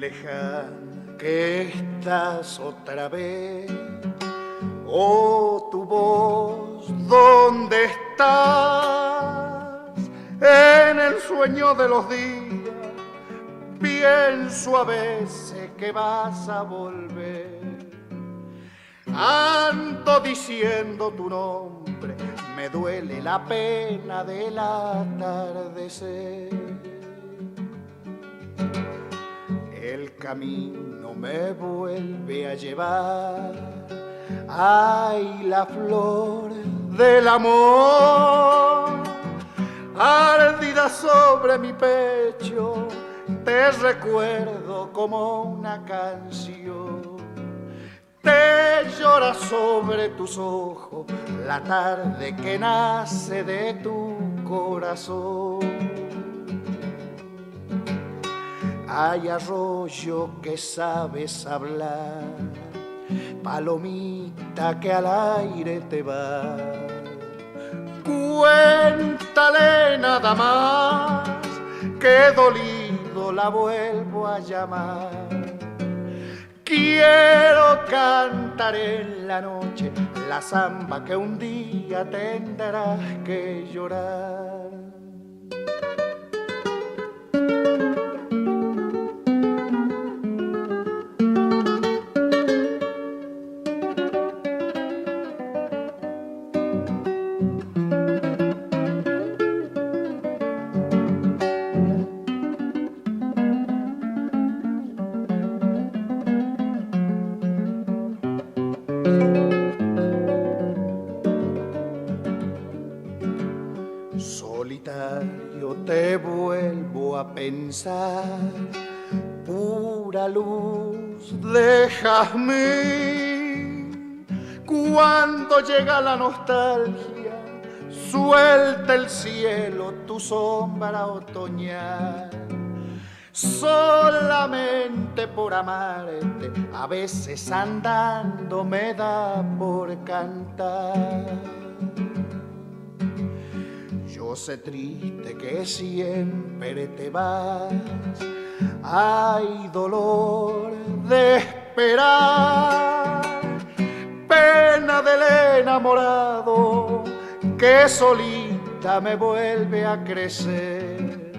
lejana que estás otra vez. Oh, tu voz, ¿dónde estás? En el sueño de los días pienso a veces que vas a volver. Ando diciendo tu nombre, me duele la pena del atardecer. El camino me vuelve a llevar, ay, la flor del amor, ardida sobre mi pecho, te recuerdo como una canción. Te llora sobre tus ojos la tarde que nace de tu corazón. Hay arroyo que sabes hablar, palomita que al aire te va. Cuéntale nada más, que dolido la vuelvo a llamar. Quiero cantar en la noche la samba que un día tendrás que llorar. Solitario te vuelvo a pensar, pura luz de jazmín. Cuando llega la nostalgia, suelta el cielo tu sombra otoñal. Solamente por amarte, a veces andando me da por cantar. Yo sé triste que siempre te vas, hay dolor de esperar, pena del enamorado que solita me vuelve a crecer.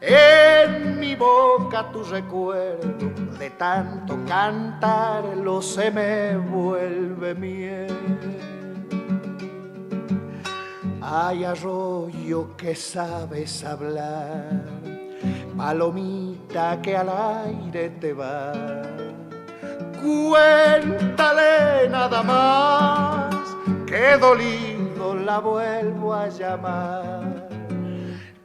En mi boca tu recuerdo, de tanto cantarlo se me vuelve miel. Hay arroyo que sabes hablar, palomita que al aire te va. Cuéntale nada más, que dolido la vuelvo a llamar.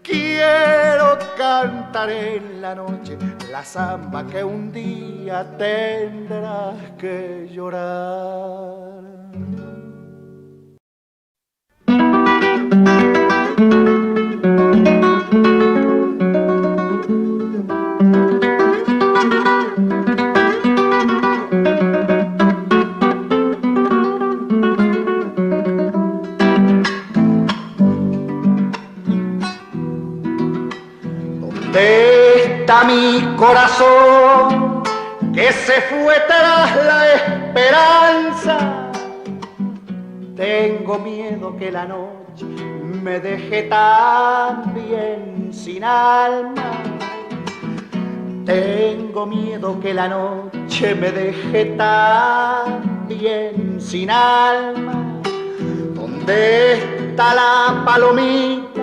Quiero cantar en la noche la samba que un día tendrás que llorar. ¿Dónde está mi corazón que se fue tras la esperanza? Tengo miedo que la noche me deje también sin alma. Tengo miedo que la noche me deje también sin alma. ¿Dónde está la palomita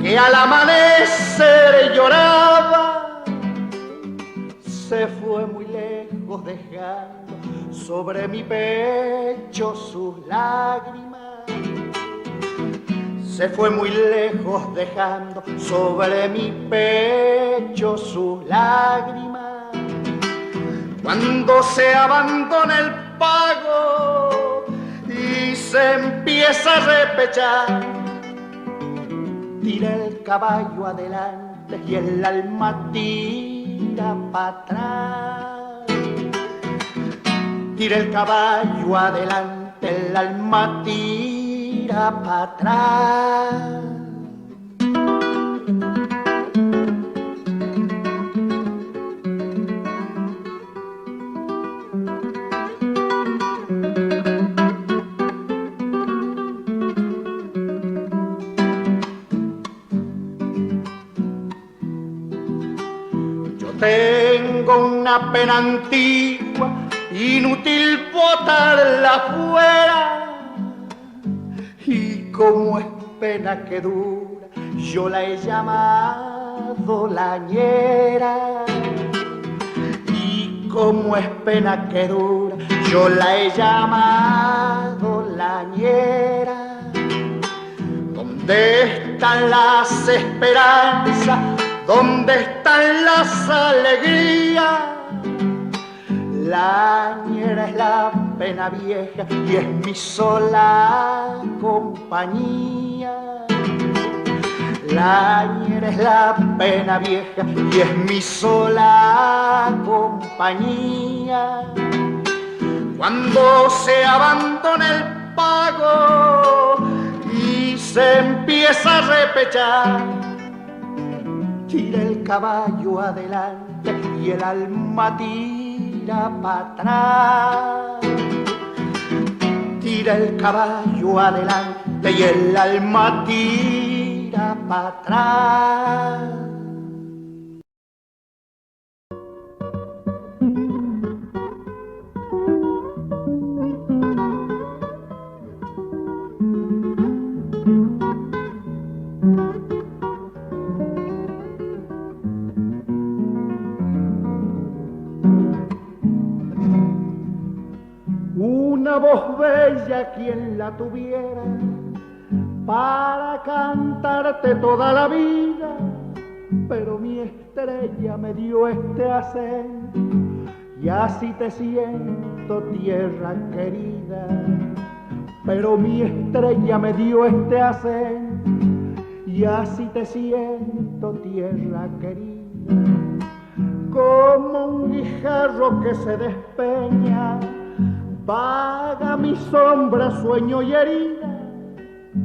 que al amanecer lloraba? Se fue muy lejos dejando sobre mi pecho sus lágrimas. Se fue muy lejos dejando sobre mi pecho sus lágrimas. Cuando se abandona el pago y se empieza a repechar, tira el caballo adelante y el alma tira para atrás. Tira el caballo adelante, el alma tira para atrás. Tengo una pena antigua, inútil botarla fuera. Y como es pena que dura, yo la he llamado lañera. Y como es pena que dura, yo la he llamado lañera. ¿Dónde están las esperanzas? ¿Dónde están las alegrías? Lañera es la pena vieja y es mi sola compañía. Lañera es la pena vieja y es mi sola compañía. Cuando se abandona el pago y se empieza a repechar, tira el caballo adelante y el alma tira para atrás. Tira el caballo adelante y el alma tira para atrás. Una voz bella, quien la tuviera, para cantarte toda la vida, pero mi estrella me dio este acento, y así te siento, tierra querida. Pero mi estrella me dio este acento, y así te siento, tierra querida. Como un guijarro que se despeña, vaga mi sombra, sueño y herida.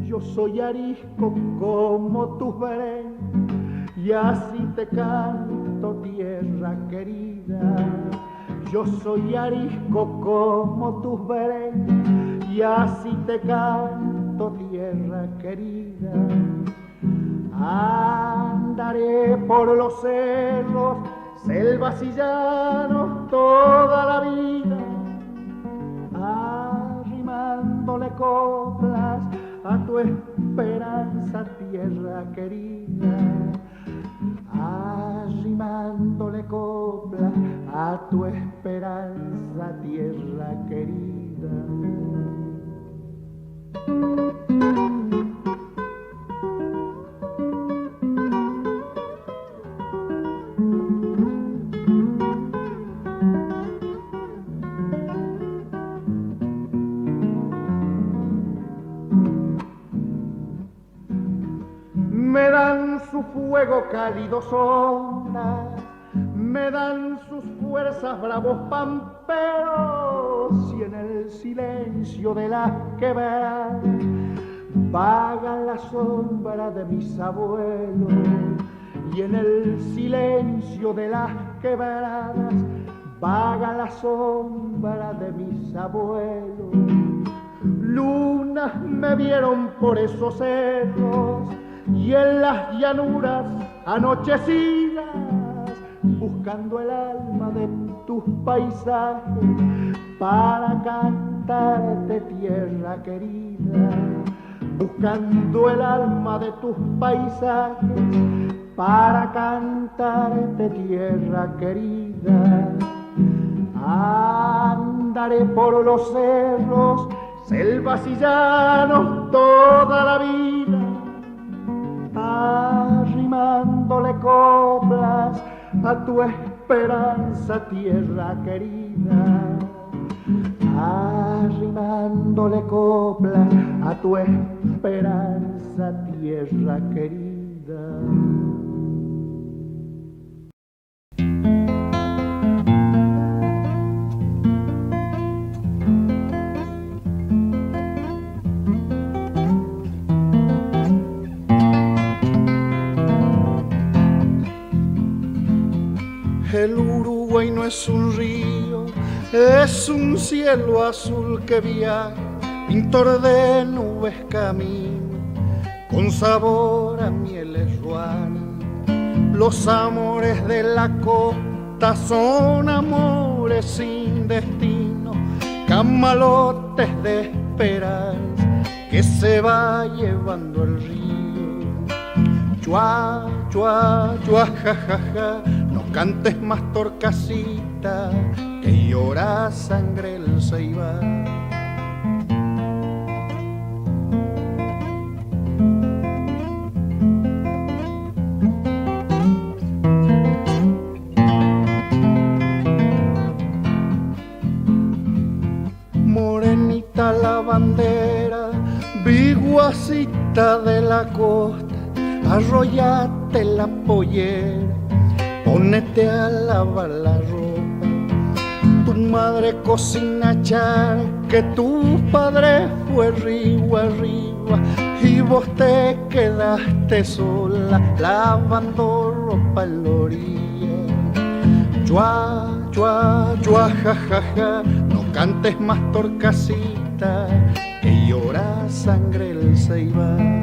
Yo soy arisco como tus veredas, y así te canto, tierra querida. Yo soy arisco como tus veredas, y así te canto, tierra querida. Andaré por los cerros, selvas y llanos toda la vida, arrimándole coplas a tu esperanza, tierra querida. Arrimándole coplas a tu esperanza, tierra querida. Me dan su fuego cálido ondas, me dan sus fuerzas bravos pamperos, y en el silencio de las quebradas vagan la sombra de mis abuelos, y en el silencio de las quebradas vaga la sombra de mis abuelos. Lunas me vieron por esos cerros y en las llanuras anochecidas, buscando el alma de tus paisajes para cantarte, tierra querida. Buscando el alma de tus paisajes para cantarte, tierra querida. Andaré por los cerros, selvas y llanos toda la vida, arrimándole coplas a tu esperanza, tierra querida. Arrimándole coplas a tu esperanza, tierra querida. El Uruguay no es un río, es un cielo azul que viaja, pintor de nubes camino, con sabor a mieles ruanas. Los amores de la costa Estas son amores sin destino, camalotes de esperanza que se va llevando el río. Chua, chua, chua, ja, ja, ja, no cantes más torcasita, que llora sangre el ceibal. Morenita la bandera, viguacita de la costa, arrollate la pollera, ponete a lavar la ropa. Tu madre cocina char, que tu padre fue río arriba, y vos te quedaste sola lavando ropa en la orilla. Chua, chua, chua, ja, ja, ja, no cantes más torcasita, que llora sangre el ceibal.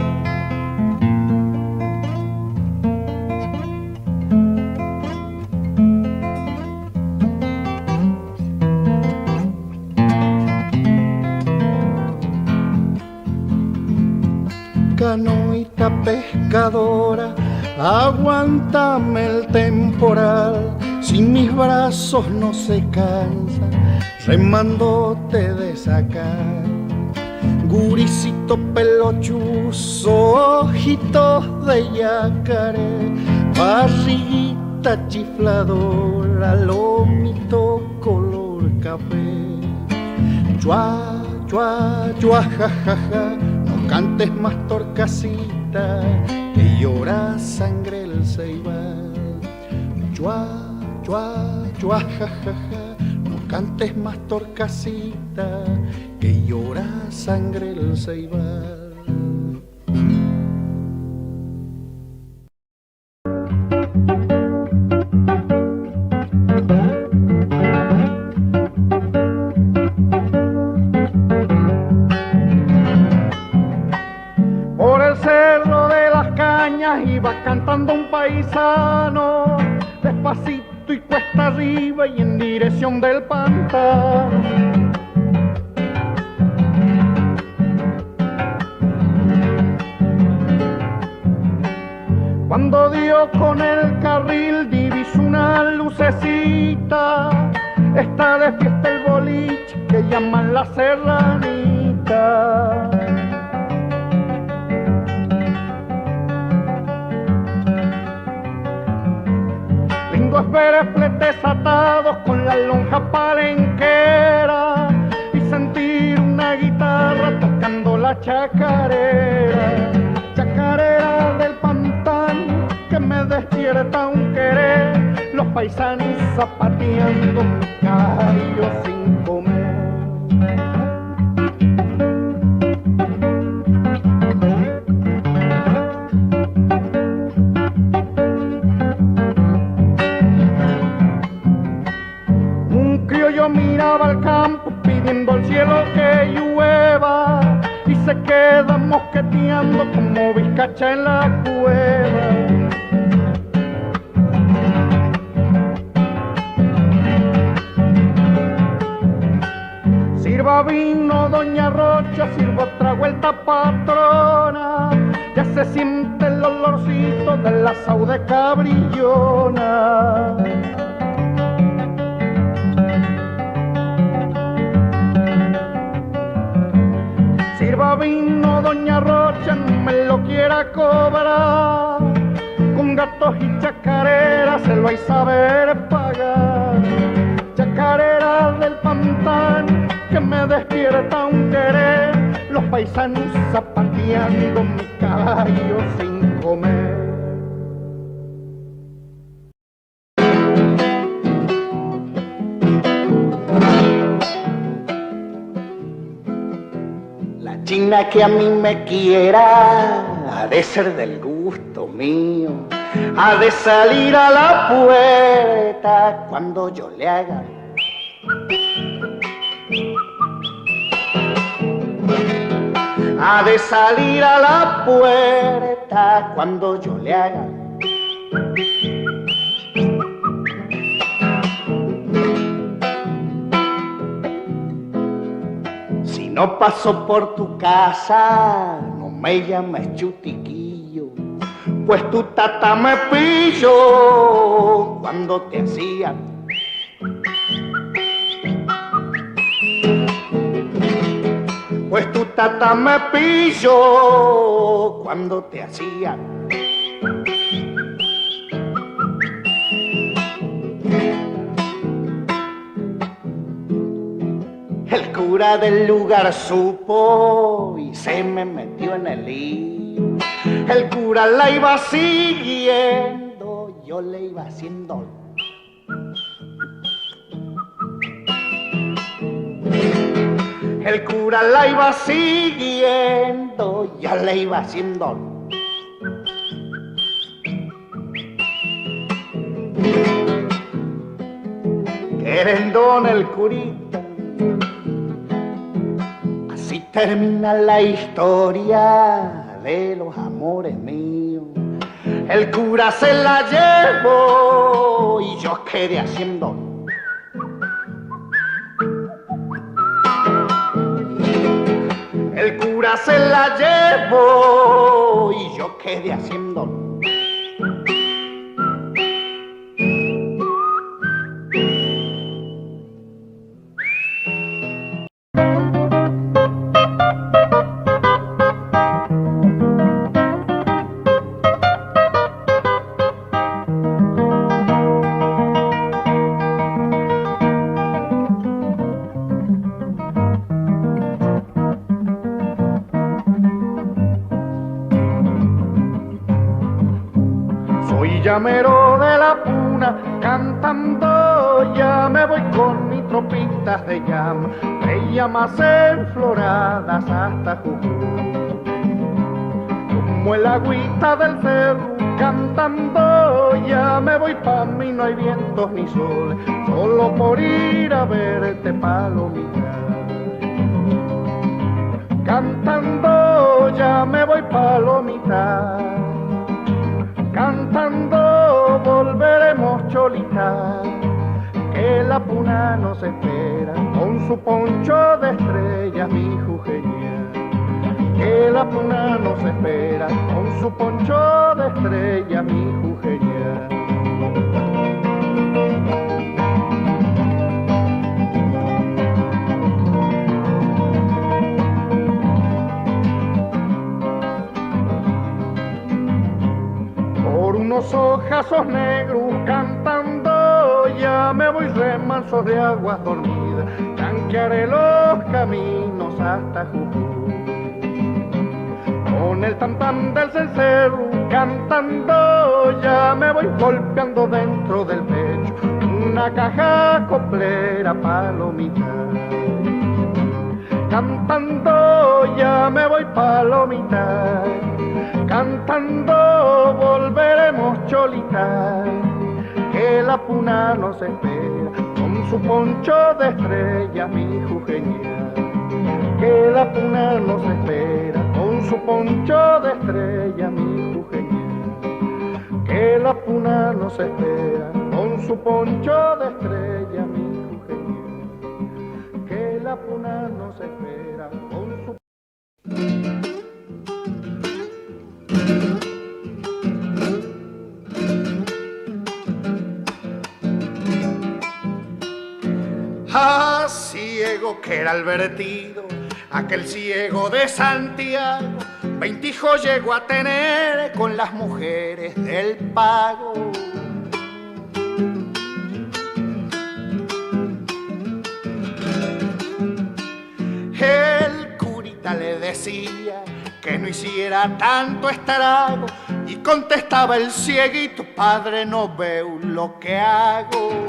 Canoita pescadora, aguántame el temporal, si mis brazos no se cansan, remándote de sacar. Guricito pelochuzo, ojitos de yacaré, barriguita chifladora, lomito color café. Chua, chua, chua, ja, ja, ja, no cantes más torcasita, que llora sangre el ceibal. Chua, chua, chua, ja, ja, ja, no cantes más torcasita, que llora sangre el ceibal. Por el cerro de las cañas iba cantando un paisano, despacito y cuesta arriba y en dirección del pantano. Cuando dio con el carril divisó una lucecita, está de fiesta el boliche que llaman la serranita. Lingos verdes atados con la lonja palenquera y sentir una guitarra tocando la chacarera. Chacarera del pantano que me despierta un querer, los paisanos zapateando mi caballo sin comer. Un criollo miraba al campo pidiendo al cielo que llueva y se queda mosqueteando como vizcacha en la cueva. Sirva vino, doña Rocha, sirva otra vuelta, patrona, ya se siente el olorcito del asau de cabrillona. Sirva vino, doña Rocha, no me lo quiera cobrar, con gatos y chacareras se lo hay saber pagar. Chacarera del pantano que me despierta un querer, los paisanos zapateando mi caballo sin comer. La china que a mí me quiera ha de ser del gusto mío, ha de salir a la puerta cuando yo le haga. Ha de salir a la puerta cuando yo le haga. no paso por tu casa, no me llames chutiquillo, pues tu tata me pilló cuando te hacía. Pues tu tata me pilló cuando te hacía. El cura del lugar supo y se me metió en el lío. El cura la iba siguiendo, yo le iba haciendo. El cura la iba siguiendo, yo le iba haciendo. Querendón el curita. Así termina la historia de los amores míos. El cura se la llevó y yo quedé haciendo. El cura se la llevó y yo quedé haciendo. Llamero de la puna, cantando ya me voy con mis tropitas de llama, de llamas enfloradas hasta Jujuy. Como el agüita del cerro, cantando ya me voy pa' mí, no hay vientos ni sol, solo por ir a verte palomita. Cantando ya me voy palomita. Cantando volveremos cholita, que la puna nos espera con su poncho de estrellas, mi jujeña. Que la puna nos espera con su poncho de estrellas, mi jujeña. Unos ojazos negros cantando, ya me voy remanso de aguas dormidas, tanquearé los caminos hasta Jujuy. Con el tam tam del cencerro cantando, ya me voy golpeando dentro del pecho una caja coplera palomita. Cantando ya me voy palomita. Cantando volveremos cholita, que la puna nos espera con su poncho de estrellas, mi jujeña. Que la puna nos espera con su poncho de estrellas, mi jujeña. Que la puna nos espera con su poncho de estrellas, mi jujeña. Que la puna nos espera con su... Ah, ciego que era Albertino, aquel ciego de Santiago, 20 hijos llegó a tener con las mujeres del pago. El curita le decía que no hiciera tanto estrago y contestaba el cieguito: padre, no veo lo que hago.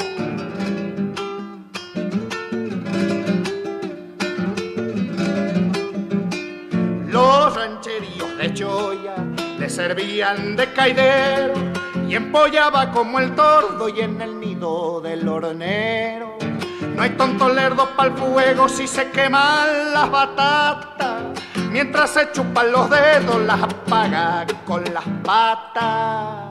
Los rancheríos de Choya le servían de caidero y empollaba como el tordo y en el nido del hornero. No hay tonto lerdo pa'l fuego si se queman las batatas, mientras se chupan los dedos las apaga con las patas.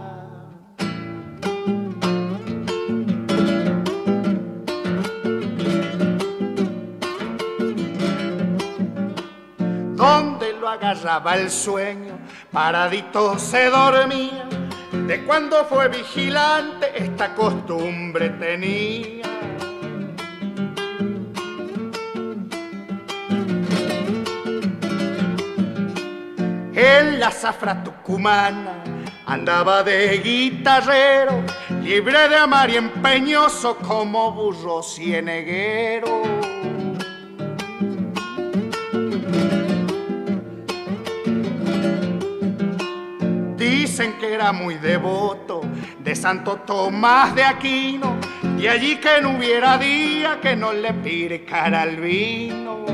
agarraba el sueño, paradito se dormía. De cuando fue vigilante esta costumbre tenía. En la zafra tucumana andaba de guitarrero, libre de amar y empeñoso como burro cieneguero. Dicen que era muy devoto de Santo Tomás de Aquino, de allí que no hubiera día que no le picara el vino.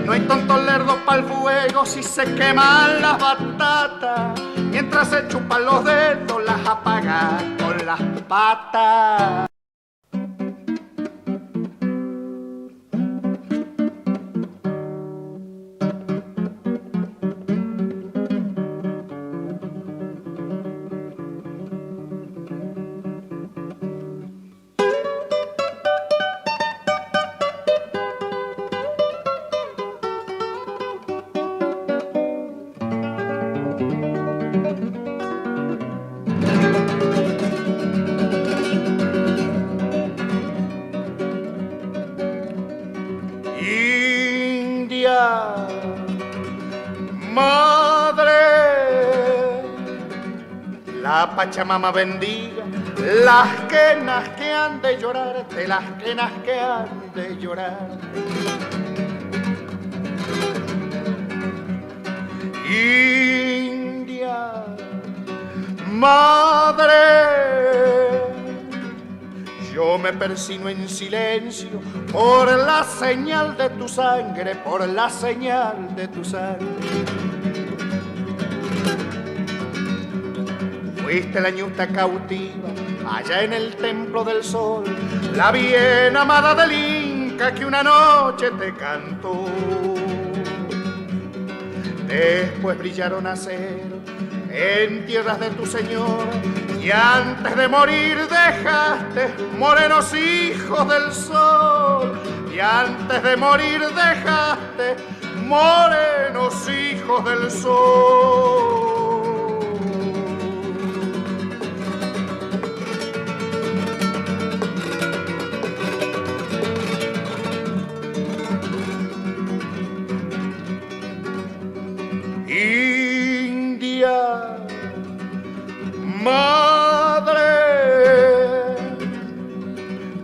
No hay tontos lerdos pa'l fuego si se queman las batatas, mientras se chupan los dedos las apagan con las patas. La Pachamama bendiga las quenas que han de llorarte, las quenas que han de llorar. India, madre, yo me persino en silencio por la señal de tu sangre, por la señal de tu sangre. Fuiste la ñusta cautiva allá en el templo del sol, la bien amada del Inca que una noche te cantó. Después brillaron acero en tierras de tu señor y antes de morir dejaste morenos hijos del sol. Y antes de morir dejaste morenos hijos del sol. India, madre,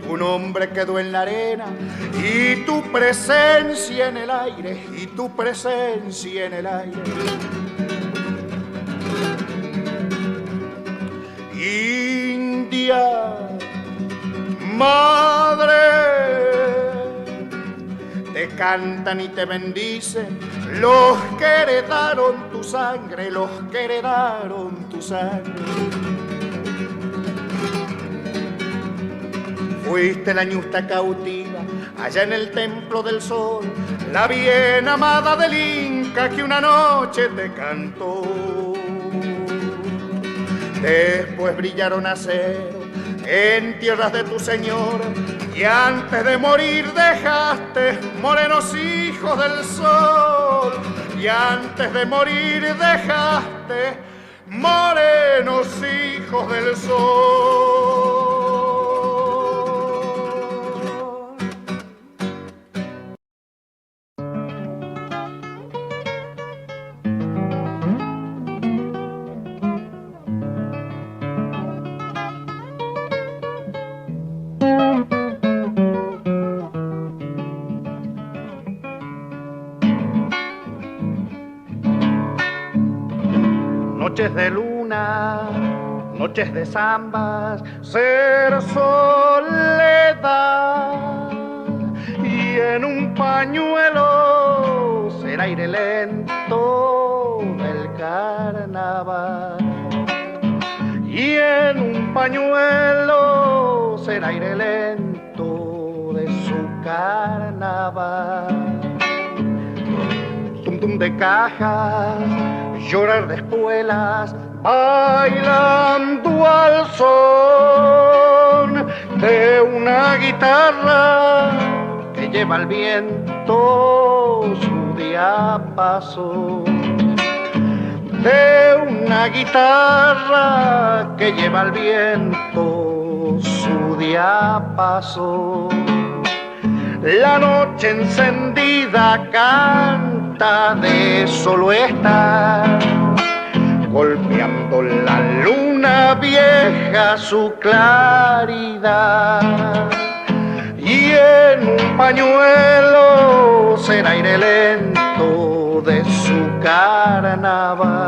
tu nombre quedó en la arena y tu presencia en el aire, y tu presencia en el aire. India, madre, te cantan y te bendicen los que heredaron tu sangre, los que heredaron tu sangre. Fuiste la ñusta cautiva allá en el templo del sol, la bien amada del Inca que una noche te cantó. Después brillaron acero en tierras de tu señor y antes de morir dejaste morenos hijos del sol. Y antes de morir dejaste morenos hijos del sol. Noches de luna, noches de zambas, ser soledad, y en un pañuelo ser aire lento del carnaval. Y en un pañuelo ser aire lento de su carnaval. Tum tum de cajas, llorar de espuelas, bailando al son de una guitarra que lleva al viento su diapasón. de una guitarra que lleva al viento su diapaso. La noche encendida canta de solo estar, golpeando la luna vieja su claridad. Y en un pañuelo será aire lento de su carnaval.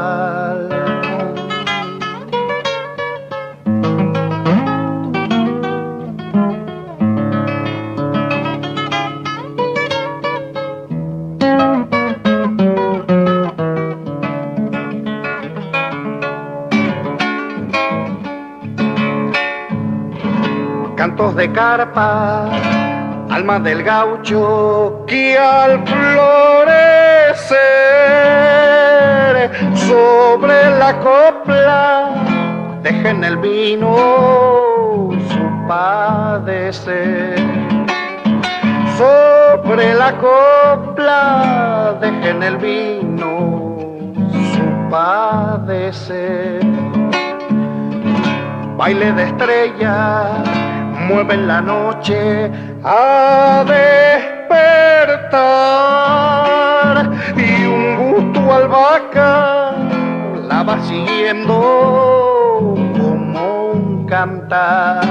Cantos de carpa, alma del gaucho que al florecer sobre la copla deja en el vino su padecer. Sobre la copla deja en el vino su padecer. Baile de estrellas mueven la noche a despertar, y un gusto albahaca la va siguiendo como un cantar.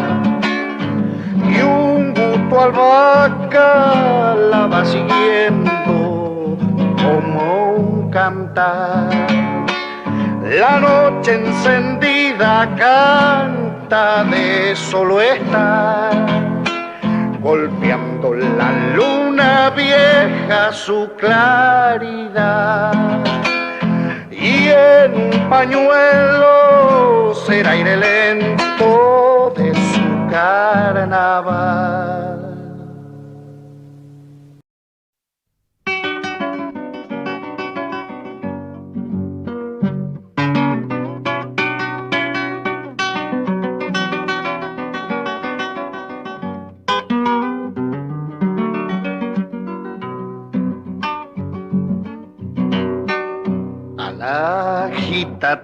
Y un gusto albahaca la va siguiendo como un cantar. La noche encendida canta de solo estar, golpeando la luna vieja su claridad. Y en un pañuelo será aire lento de su carnaval.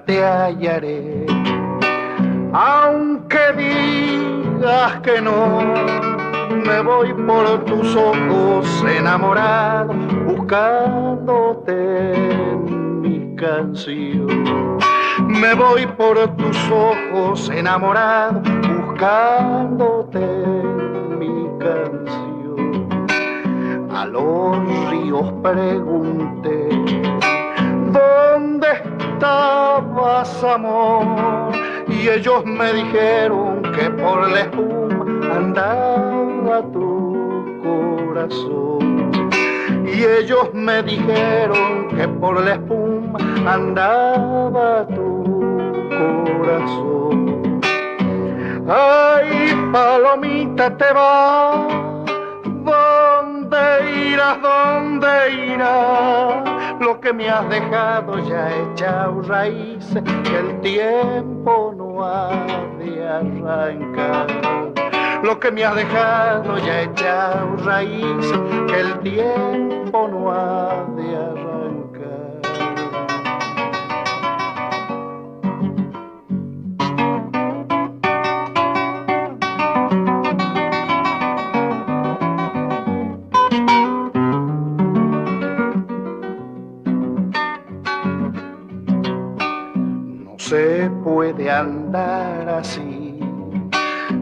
Te hallaré, aunque digas que no. Me voy por tus ojos enamorado, buscándote en mi canción. Me voy por tus ojos enamorado, buscándote en mi canción. A los ríos pregunté, ¿dónde estabas, amor? Y ellos me dijeron que por la espuma andaba tu corazón. Y ellos me dijeron que por la espuma andaba tu corazón. Ay, palomita, te vas, ¿dónde irás, dónde irás? Lo que me has dejado ya echado raíces, que el tiempo no ha de arrancar. Lo que me has dejado ya echado raíces, que el tiempo no ha de arrancar. Se puede andar así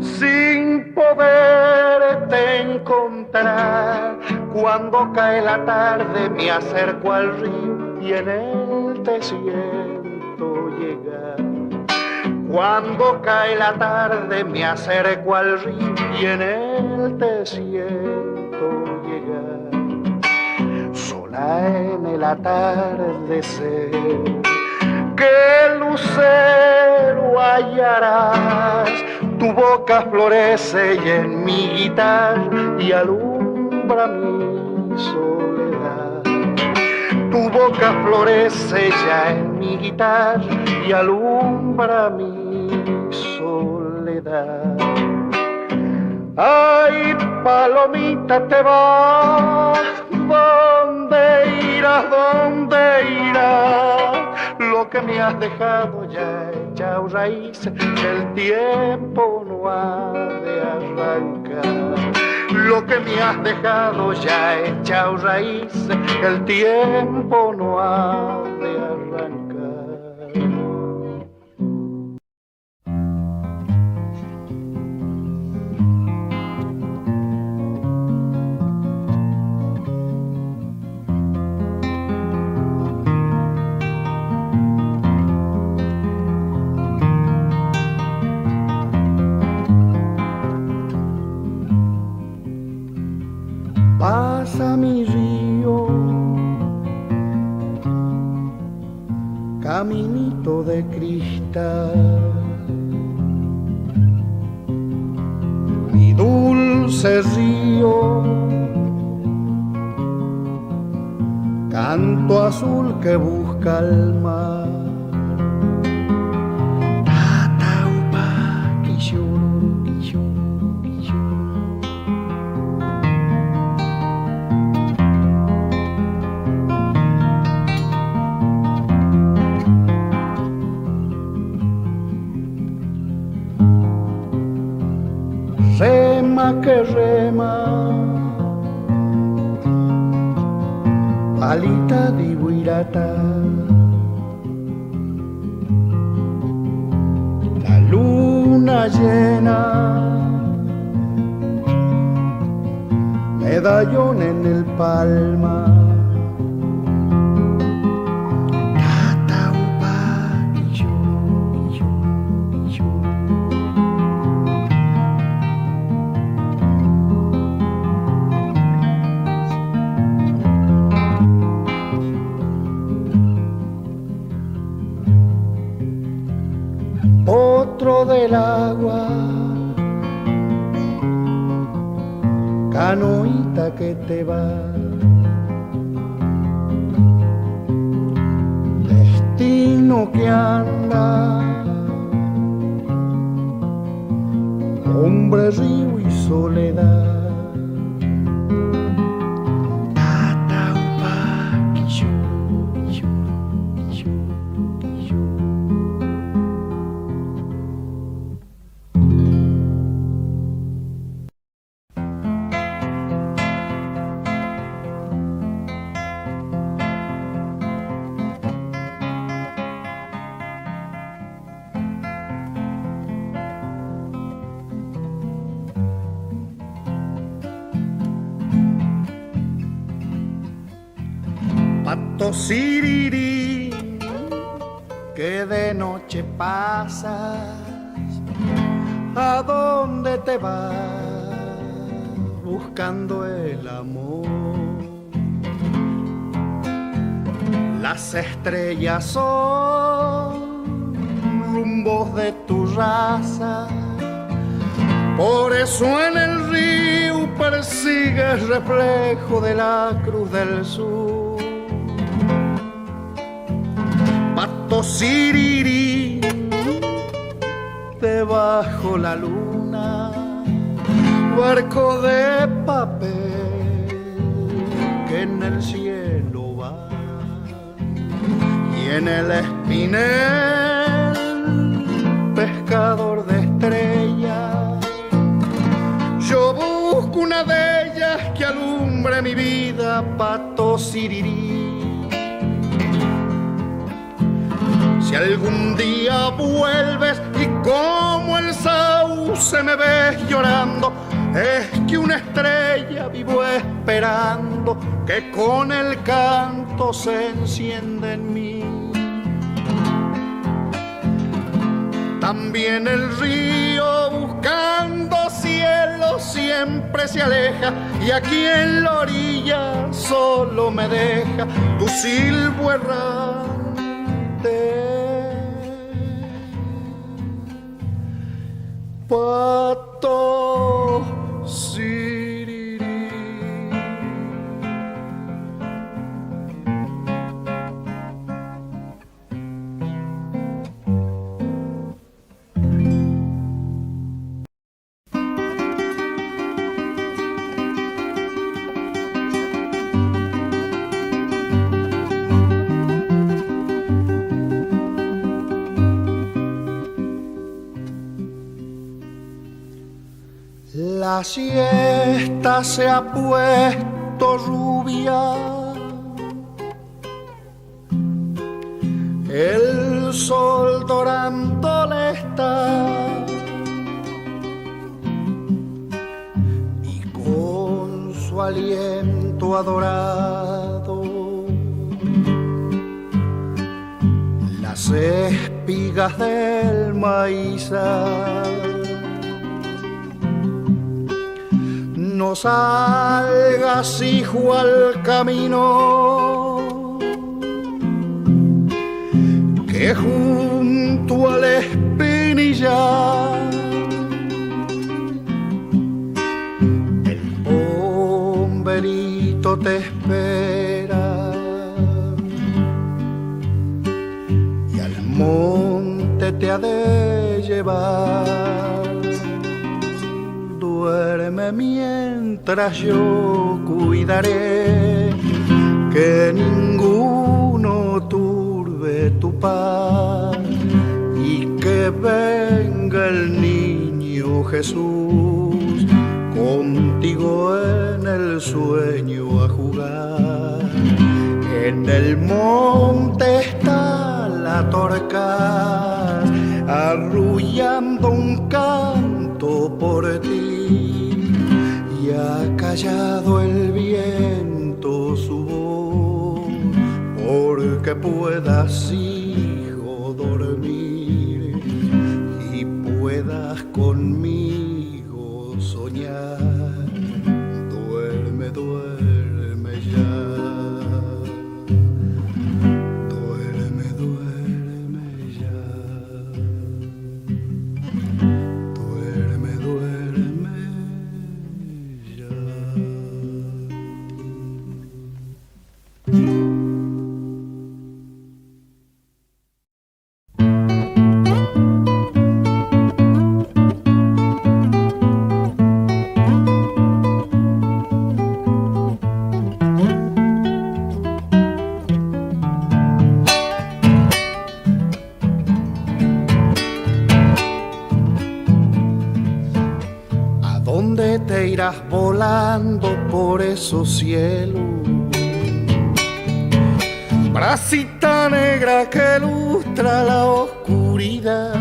sin poderte encontrar. Cuando cae la tarde me acerco al río y en él te siento llegar. Cuando cae la tarde me acerco al río y en él te siento llegar. Sola en el atardecer, ¿qué lucero hallarás? Tu boca florece y en mi guitarra y alumbra mi soledad. Tu boca florece ya en mi guitarra y alumbra mi soledad. Ay, palomita, te vas, ¿dónde irás, dónde irás? Lo que que me has dejado ya echado raíz, que el tiempo no ha de arrancar. Lo que me has dejado ya echado raíz, que el tiempo no ha de arrancar. Pasa mi río, caminito de cristal, mi dulce río, canto azul que busca el mar. Rema que rema, alita di guirata, la luna llena, medallón en el palma. Potro del agua, canoita que te va, destino que anda, hombre, río y soledad. Pato siriri, que de noche pasas, ¿a dónde te vas buscando el amor? Las estrellas son rumbos de tu raza, por eso en el río persigues reflejo de la cruz del sur. Pato siriri, debajo la luna, barco de papel que en el cielo va, y en el espinel, pescador de estrellas, yo busco una de ellas que alumbre mi vida. Pato siriri, si algún día vuelves y como el sauce me ves llorando, es que una estrella vivo esperando que con el canto se encienda en mí. También el río buscando cielo siempre se aleja, y aquí en la orilla solo me deja tu silbo errante. Pato siriri. La siesta se ha puesto rubia, el sol dorándole está, y con su aliento adorado las espigas del maizal no salgas, hijo, al camino, que junto al espinillar el bomberito te espera y al monte te ha de llevar. Duerme mientras yo cuidaré que ninguno turbe tu paz y que venga el niño Jesús contigo en el sueño a jugar. En el monte está la torca arrullando un canto por ti, y ha callado el viento su voz, porque puedas, hijo, dormir y puedas conmigo soñar. Duerme, duerme ya. Duerme, duerme ya. Duerme, duerme ya. ¿A dónde te irás volando por esos cielos? Bracita negra que lustra la oscuridad.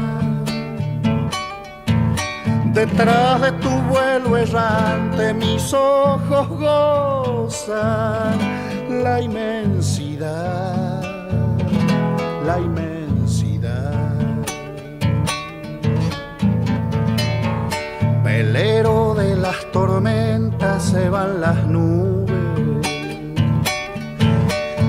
Detrás de tu vuelo errante mis ojos gozan la inmensidad, la inmensidad. Velero de las tormentas se van las nubes,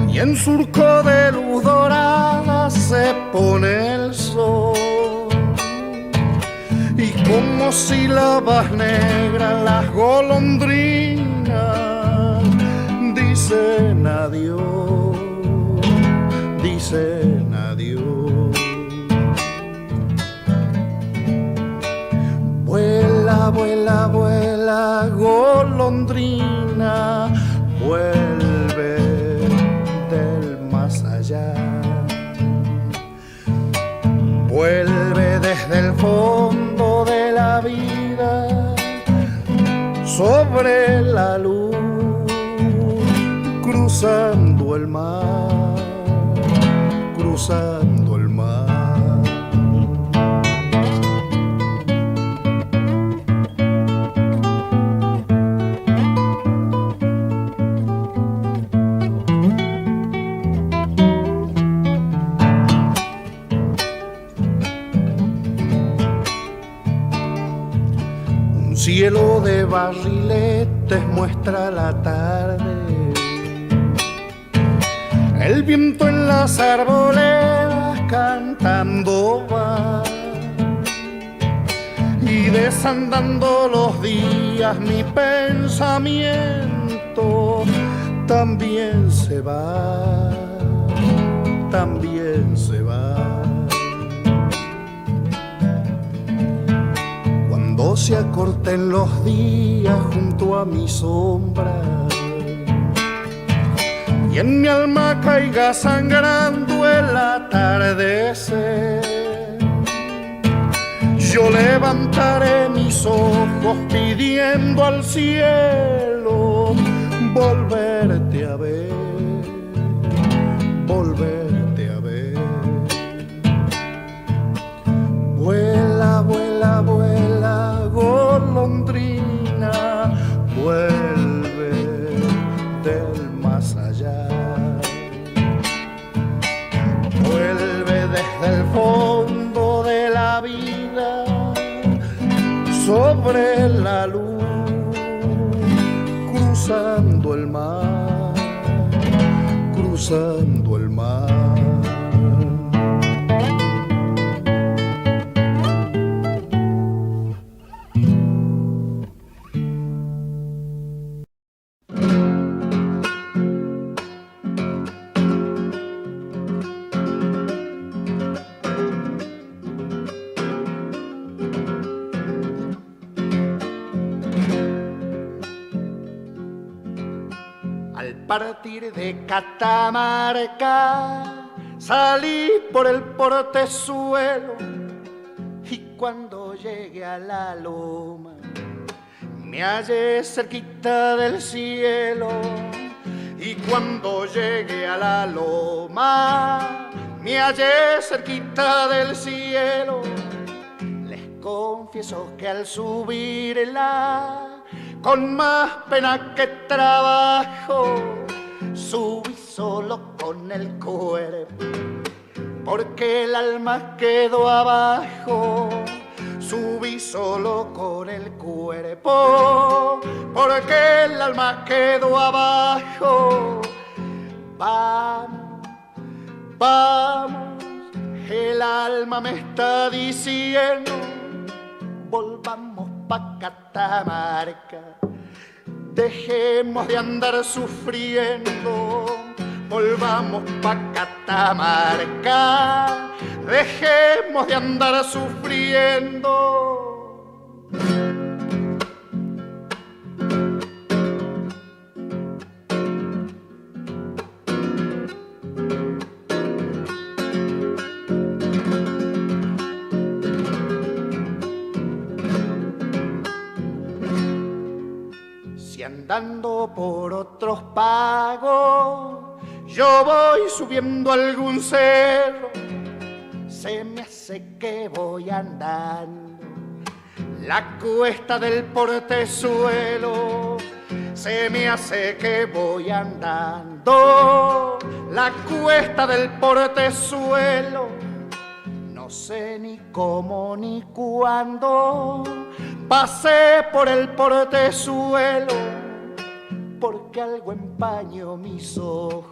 y en surco de luz dorada se pone el sol, y como sílabas negras las golondrinas dicen adiós, dicen adiós. Vuela, vuela, vuela, golondrina, vuelve del más allá. Vuelve desde el fondo de la vida, sobre la luz, cruzando el mar, cruzando el mar. Cielo de barriletes muestra la tarde, el viento en las arboledas cantando va, y desandando los días mi pensamiento también se va, también se va. Cuando se acorten los días junto a mi sombra y en mi alma caiga sangrando el atardecer, yo levantaré mis ojos pidiendo al cielo volverte a ver, volverte a ver. Vuela, vuela, vuela, golondrina, vuelve del más allá. Vuelve desde el fondo de la vida sobre la luz, cruzando el mar, cruzando el mar. Partir de Catamarca salí por el portezuelo y cuando llegué a la loma me hallé cerquita del cielo. Y cuando llegué a la loma me hallé cerquita del cielo. Les confieso que al subirla con más pena que trabajo subí solo con el cuerpo, porque el alma quedó abajo. Subí solo con el cuerpo, porque el alma quedó abajo. Vamos, vamos, el alma me está diciendo, volvamos pa' Catamarca. Dejemos de andar sufriendo, volvamos pa' Catamarca. Dejemos de andar sufriendo. Andando por otros pagos, yo voy subiendo algún cerro, se me hace que voy andando la cuesta del portezuelo, se me hace que voy andando la cuesta del portezuelo. No sé ni cómo ni cuándo pasé por el portezuelo, porque algo empañó mis ojos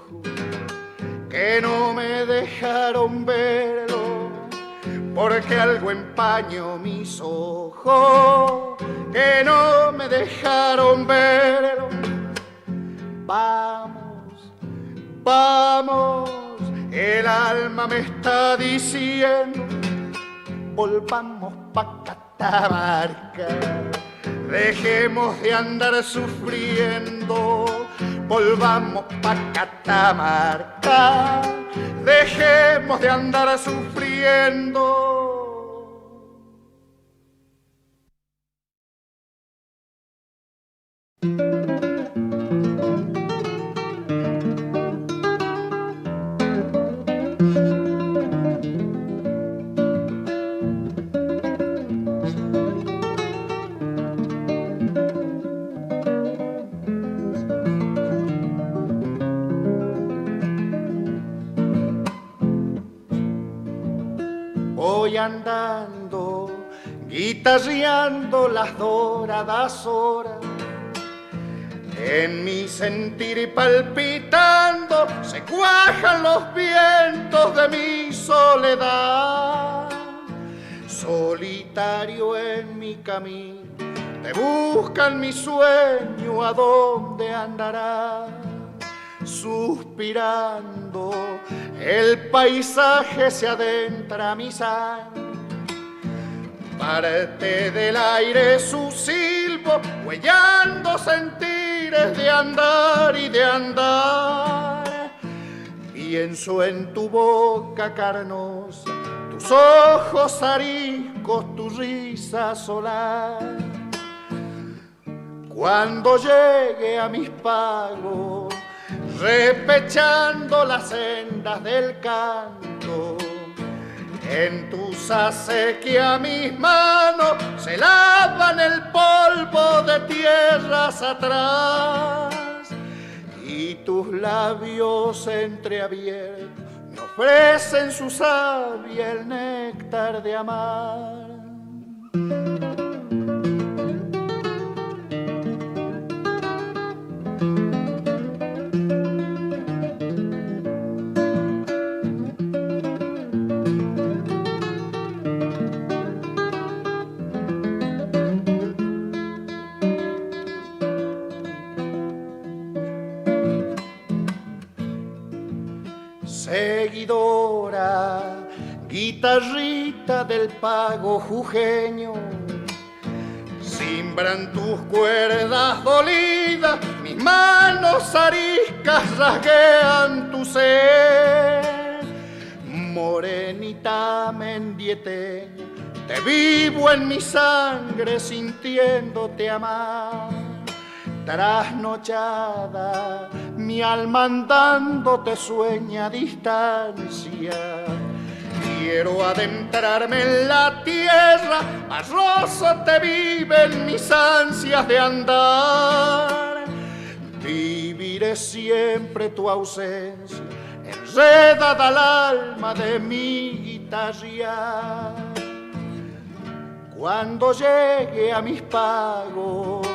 que no me dejaron verlo, porque algo empañó mis ojos que no me dejaron verlo. Vamos, vamos, el alma me está diciendo, volvamos pa' Catamarca. Dejemos de andar sufriendo, volvamos pa' Catamarca. Dejemos de andar sufriendo. Voy andando, guitarreando las doradas horas, en mi sentir palpitando se cuajan los vientos de mi soledad. Solitario en mi camino, te buscan mi sueño, ¿a dónde andará? Suspirando, el paisaje se adentra a mi sangre. Parte del aire su silbo, huellando sentires de andar y de andar. Pienso en tu boca carnosa, tus ojos ariscos oicos tu risa solar. Cuando llegue a mis pagos, repechando las sendas del canto, en tus acequias mis manos se lavan el polvo de tierras atrás, y tus labios entreabiertos me ofrecen su savia, el néctar de amar. Seguidora, guitarrita del pago jujeño, simbran tus cuerdas dolidas, mis manos ariscas rasguean tu ser. Morenita mendieteña, te vivo en mi sangre sintiéndote amar. Trasnochada, mi alma andando te sueña a distancia. Quiero adentrarme en la tierra, arrozo te viven mis ansias de andar. Viviré siempre tu ausencia, enredada al alma de mi guitarra. Cuando llegue a mis pagos,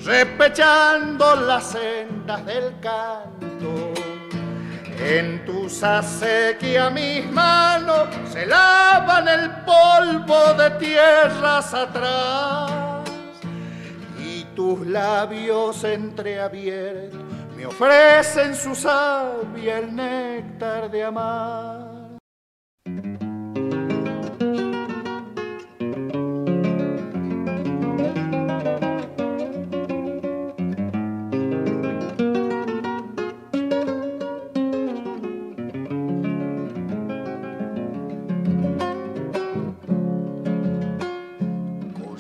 repechando las sendas del canto, en tus acequias mis manos se lavan el polvo de tierras atrás, y tus labios entreabiertos me ofrecen su savia, el néctar de amar.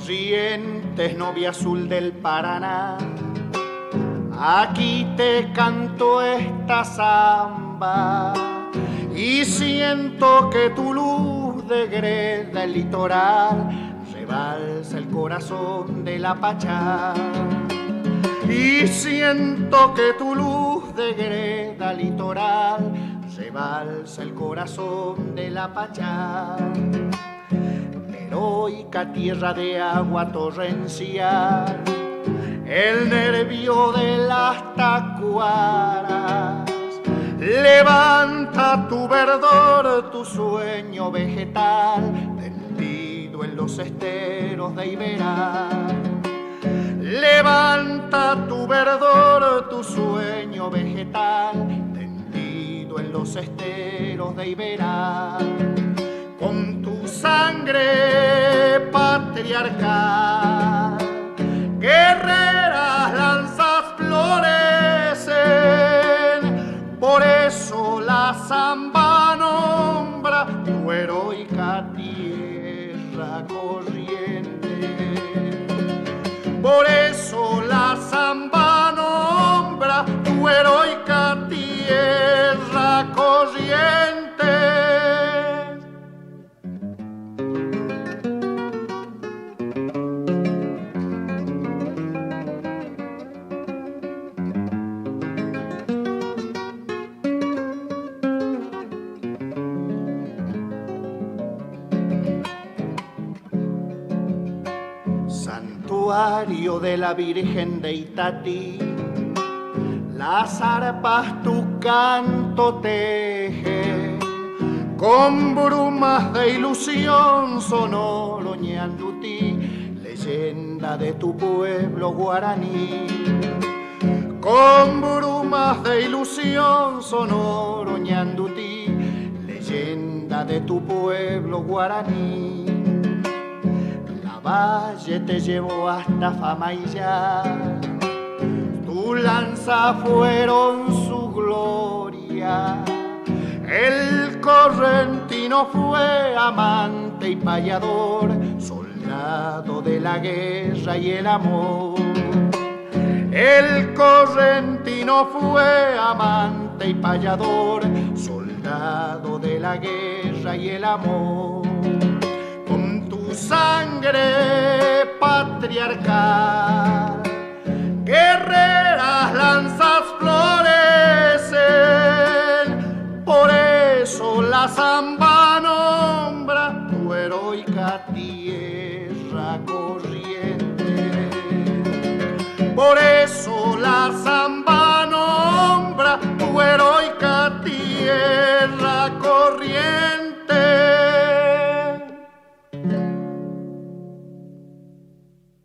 Corrientes, novia azul del Paraná, aquí te canto esta samba y siento que tu luz degreda el litoral, rebalsa el corazón de la Pachá. Y siento que tu luz degreda el litoral, rebalsa el corazón de la Pachá. Heroica tierra de agua torrencial, el nervio de las tacuaras, levanta tu verdor, tu sueño vegetal, tendido en los esteros de Iberá. Levanta tu verdor, tu sueño vegetal, tendido en los esteros de Iberá. Con tu sangre patriarcal, guerreras lanzas florecen, por eso la samba nombra tu heroica tierra corriente. Por eso la samba nombra tu heroica tierra corriente. Santuario de la Virgen de Itatí, las arpas tu canto teje, con brumas de ilusión sonoro Ñandutí, leyenda de tu pueblo guaraní. Con brumas de ilusión sonoro Ñandutí, leyenda de tu pueblo guaraní. Valle te llevó hasta Famaillá, tu lanza fueron su gloria, el correntino fue amante y payador, soldado de la guerra y el amor. El correntino fue amante y payador, soldado de la guerra y el amor. Con tu sangre patriarcal, guerreras lanzas florecen, por eso la zamba nombra tu heroica tierra corriente. Por eso la zamba